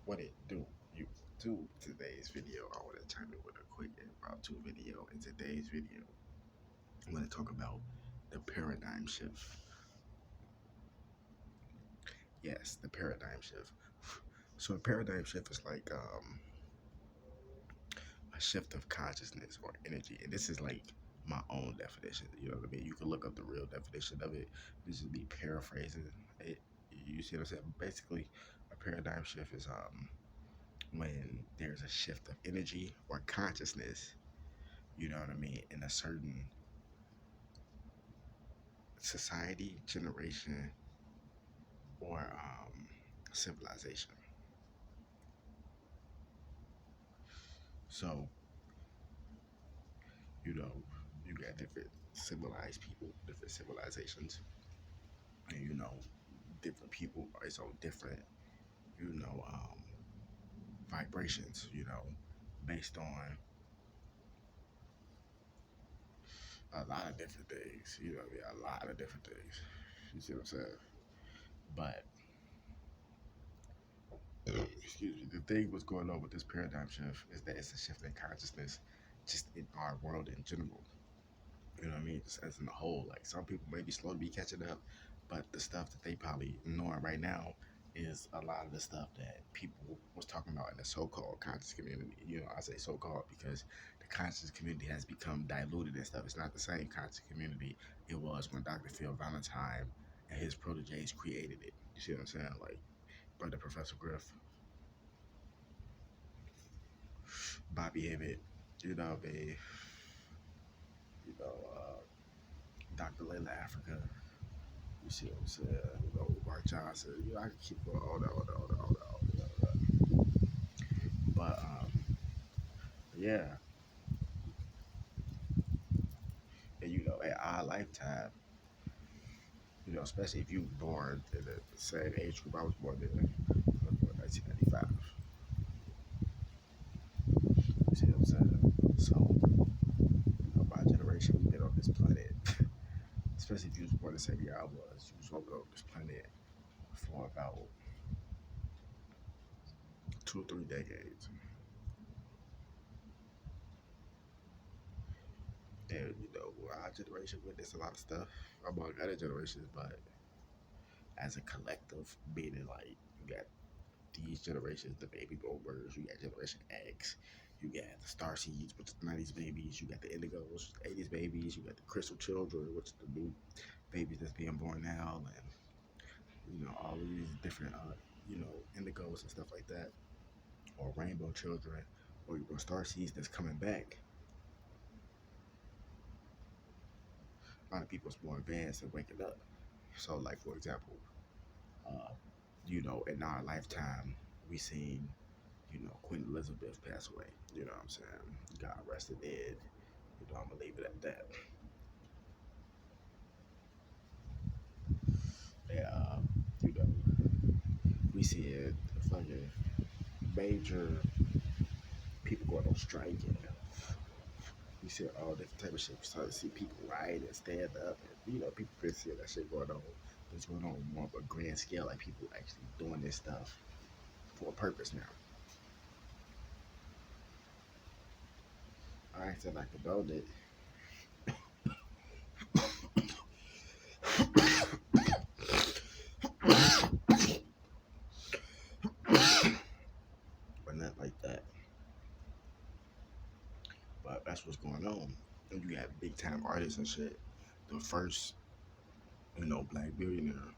What it do? You do today's video. I want to chime in with a quick impromptu video. In today's video, I want to talk about the paradigm shift. Yes, the paradigm shift. So a paradigm shift is like a shift of consciousness or energy, and this is like my own definition. You know what I mean? You can look up the real definition of it. This is me paraphrasing it. You see what I'm saying? Basically, a paradigm shift is when there's a shift of energy or consciousness, you know what I mean, in a certain society, generation, or civilization. So, you know, you got different civilized people, different civilizations, and different people is on different, you know, vibrations, based on a lot of different things, a lot of different things. You see what I'm saying? But excuse me, the thing what's going on with this paradigm shift is that it's a shift in consciousness just in our world in general. You know what I mean? Just as in a whole. Like some people may be slow to be catching up, but the stuff that they probably knowing right now is a lot of the stuff that people was talking about in the so-called conscious community. I say so-called because the conscious community has become diluted and stuff. It's not the same conscious community it was when Dr. Phil Valentine and his proteges created it. You see what I'm saying? Like Brother Professor Griff, Bobby Emmett, they, Dr. Layla Africa, you see what I'm saying? Mark Johnson, I can keep going all that. But, yeah, and, at our lifetime, especially if you were born in the same age group I was born in, 1995, you see what I'm saying? So, my generation, we've been on this planet, especially if you was born the same year I was, you was on this planet for about 2 or 3 decades. And our generation witnessed a lot of stuff among other generations, but as a collective, meaning like you got these generations, the baby boomers, you got Generation X, you got the Star Seeds, which is the 90s babies, you got the Indigos, 80s babies, you got the Crystal Children, which is the new babies that's being born now, and all these different indigos and stuff like that, or rainbow children, or Star Seeds that's coming back. A lot of people's more advanced and waking up. So, like for example, uh, in our lifetime, we seen, Queen Elizabeth pass away. You know what I'm saying? God rest her dead. I'm gonna leave it at that. Yeah, you know, we see it fucking major people going on strike, and we see all different type of shit. We start to see people riot and stand up, and people been seeing that shit going on. But it's going on more of a grand scale, like people actually doing this stuff for a purpose now. I said I condone it. But not like that. But that's what's going on. And you got big time artists and shit. The first, black billionaire,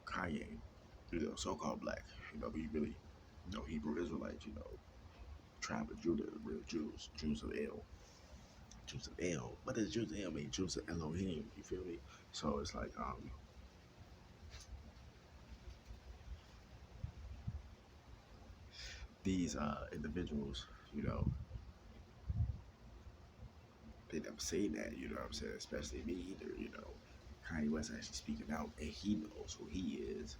Kanye, so called black, we really, Hebrew Israelites, tribe of Judah, the real Jews, Jews of El. Jews of El. What does Jews of El mean? Jews of Elohim, you feel me? So it's like, these individuals, they never say that, you know what I'm saying? Especially me either, Kanye West actually speaking out and he knows who he is.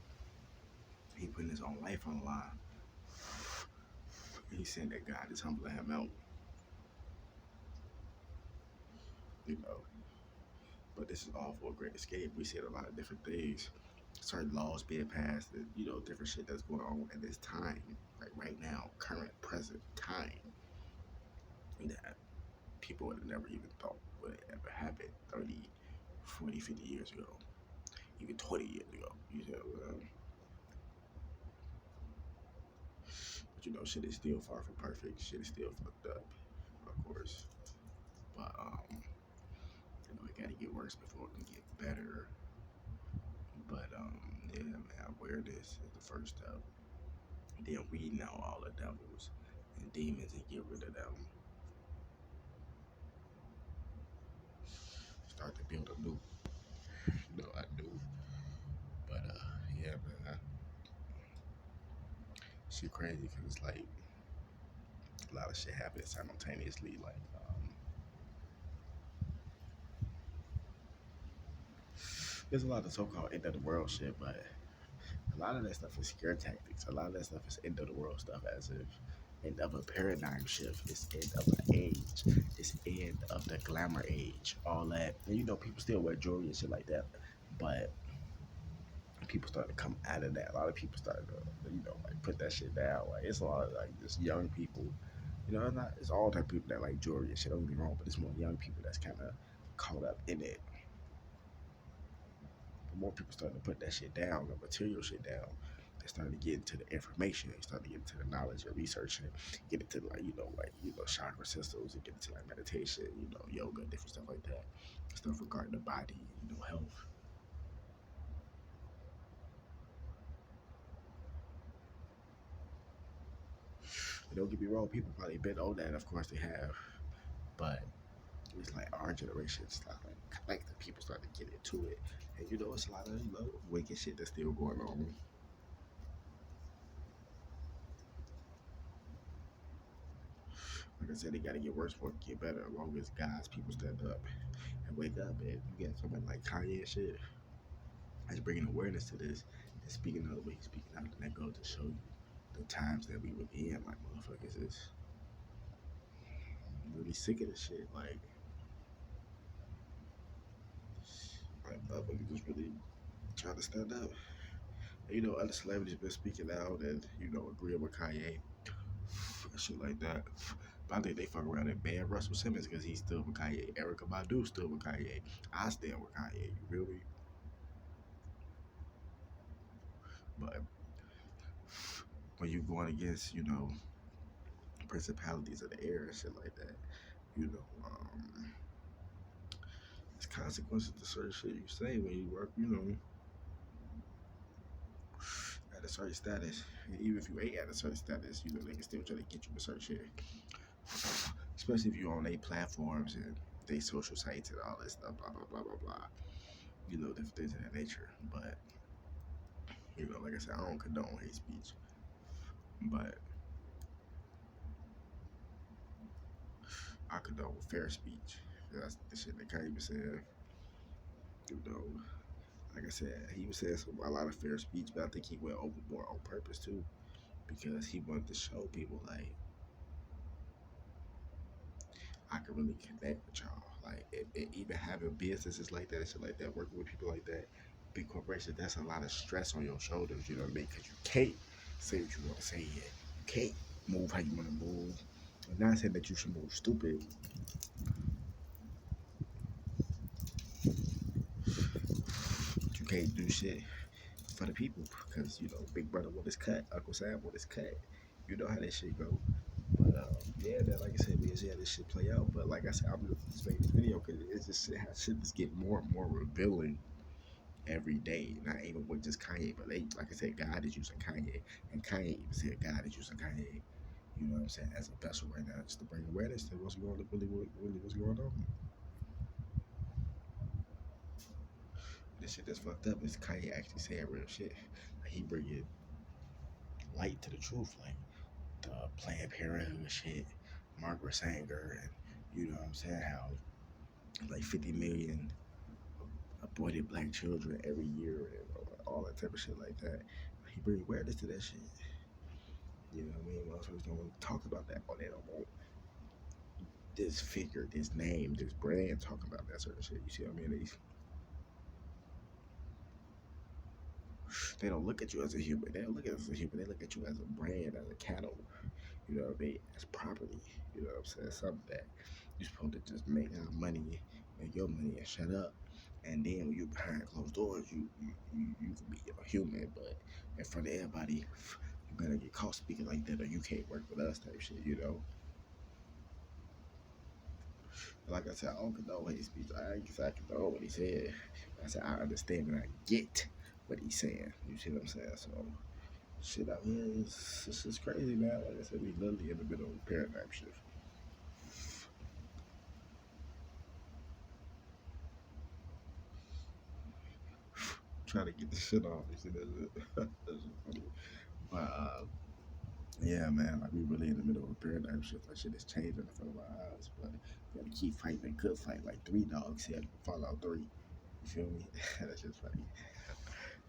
He putting his own life on the line. He's saying that God is humbling him out, you know. But this is all for a great escape. We said a lot of different things. certain laws being passed, and different shit that's going on at this time, like right now, current, present time, that people would have never even thought would ever happen 30, 40, 50 years ago, even 20 years ago. But shit is still far from perfect. Shit is still fucked up, of course. But it gotta get worse before it can get better. But yeah, man, awareness is the first step. Then weeding out all the devils and demons and get rid of them. Start to build a new, I do. But yeah, man, shit crazy because it's like a lot of shit happening simultaneously. Like there's a lot of so-called end of the world shit, but a lot of that stuff is scare tactics. A lot of that stuff is end of the world stuff, as if end of a paradigm shift. It's end of an age. It's end of the glamour age. All that. And people still wear jewelry and shit like that, but people starting to come out of that. A lot of people starting to, like put that shit down. Like it's a lot of like just young people. It's all type of people that like jewelry and shit. Don't get me wrong, but it's more young people that's kind of caught up in it. The more people starting to put that shit down, the material shit down, they starting to get into the information. They starting to get into the knowledge and research and get into chakra systems and get into like meditation, yoga, different stuff like that. Stuff regarding the body, health. And don't get me wrong, people probably been on that. Of course they have, but it's like our generation start like collective people start to get into it, and it's a lot of wicked shit that's still going on. Like I said, they gotta get worse before it get better. As long as guys, people stand up and wake up, and you got somebody like Kanye and shit that's bringing awareness to this and speaking of the way he's speaking out, and that goes to show you the times that we were in. Like motherfuckers is really sick of this shit. Like motherfuckers just really trying to stand up. And, other celebrities been speaking out and agreeing with Kanye and shit like that. But I think they fuck around and ban Russell Simmons because he's still with Kanye. Erykah Badu still with Kanye. I stand with Kanye. You feel me? But when you going against, principalities of the air and shit like that, there's consequences to certain shit you say when you work, at a certain status. And even if you ain't at a certain status, they can still try to get you to certain shit. Especially if you're on their platforms and they social sites and all that stuff, blah blah blah blah blah. Different things of that nature. But like I said, I don't condone hate speech, but I condone fair speech. That's the shit that Kanye was saying. You know, like I said, he was saying a lot of fair speech, but I think he went overboard on purpose too, because he wanted to show people like I can really connect with y'all. Like even having businesses like that and shit like that, working with people like that, big corporations, that's a lot of stress on your shoulders. You know what I mean? Because you can't say what you want to say yet. You can't move how you want to move. I'm not saying that you should move stupid. But you can't do shit for the people because Big Brother want his cut, Uncle Sam want his cut. You know how that shit go. But yeah, man, like I said, we see how this shit play out. But like I said, I'm just making this video because it's just how shit just get more and more revealing every day. Not even with just Kanye, but like I said, God is using Kanye, and Kanye even said God is using Kanye. You know what I'm saying? As a vessel right now, just to bring awareness to what's going on, really what's going on. This shit that's fucked up is Kanye actually saying real shit. Like he bringing light to the truth, like the Planned Parenthood shit, Margaret Sanger, and what I'm saying, how like 50 million aborted black children every year and all that type of shit like that. He bring awareness to that shit. You know what I mean? Motherfuckers don't want to talk about that, or they don't want this figure, this name, this brand talking about that certain shit. You see what I mean? They don't look at you as a human. They don't look at us as a human. They look at you as a brand, as a cattle. You know what I mean? As property. You know what I'm saying? Something that you're supposed to just make make your money, and shut up. And then when you behind closed doors, you can be a human, but in front of everybody, you better get caught speaking like that, or you can't work with us type shit. You know? Like I said, I don't condone hate speech. I ain't I condone what he said. I said I understand and I get what he's saying. You see what I'm saying? So shit out here is it's just crazy, man. Like I said, we literally in the middle of a paradigm shift. Trying to get the shit off. You see that's just funny. But yeah, man, like we really in the middle of a paradigm shift. That shit is changing in front of our eyes. But we gotta keep fighting a good fight, like Three Dogs said, Fallout 3. You feel me? That's just funny.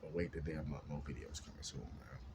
But wait the damn up, more videos coming soon, man.